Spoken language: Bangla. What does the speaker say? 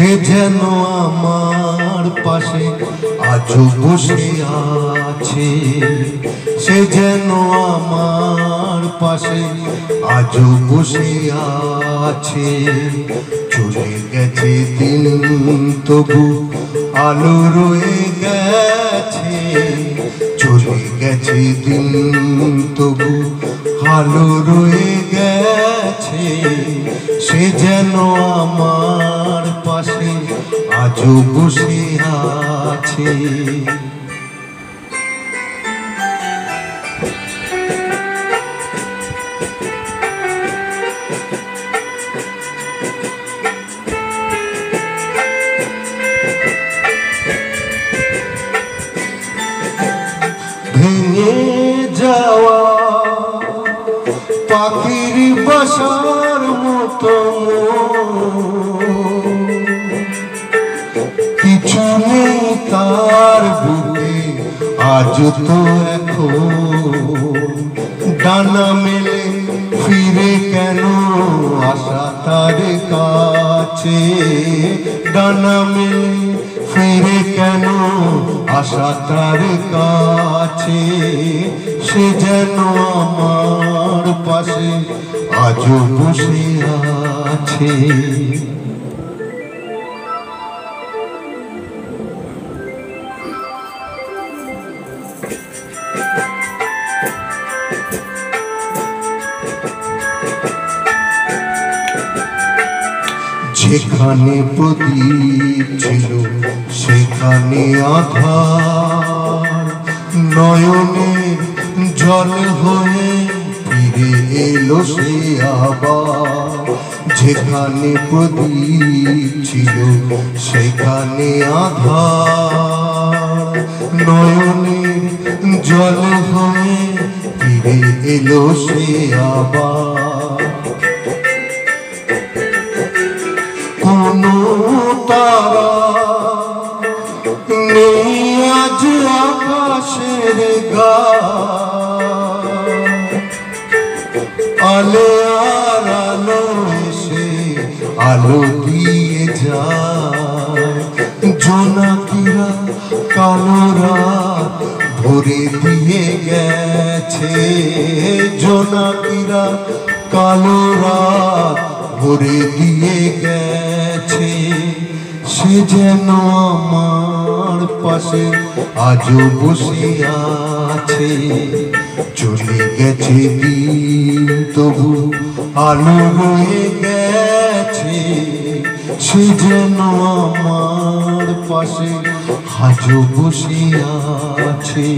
সে যেন আমার পাশে আজও বসে আছে, সে যেন আমার পাশে আজও বসে আছে। চলে গেছে দিন তবু আলো রয়ে গেছে, চলে গেছে দিন তবু আলো রয়ে গেছে। সে যেন আমার পাশে আজও বসে আছে। ভেঙে যাওয়া পাখির বাসার মতো কিছু নেই তার বুকে আজ তো এখন। ডানা মেলে ফিরে কেন আসা তার কাছে, ডানা মেলে ফিরে কেন আসা তার কাছে। সে যেন আমার পাশে আজও বসে আছে। যেখানে প্রদীপ ছিল সেখানে আধার, নয়নে জল হয়ে ফিরে এলো সে আবার। যেখানে প্রদীপ ছিল সেখানে আধার, নয়নে জল হয়ে ফিরে এলো সে আবার। কোনো তারা নেই আজ আকাশের গায়ে, আলে আর আলো এসে আলো দিয়ে যায়। জোনাকিরা কালো রাত ভরে দিয়ে গেছে, জোনাকিরা কালো রাত ভরে দিয়ে গেছে। সে যেন আমার পাশে আজও বসে আছে, চলে গেছে দিন তবু আলো রয়ে গেছে। সে যেন আমার পাশে আজও বসে আছে।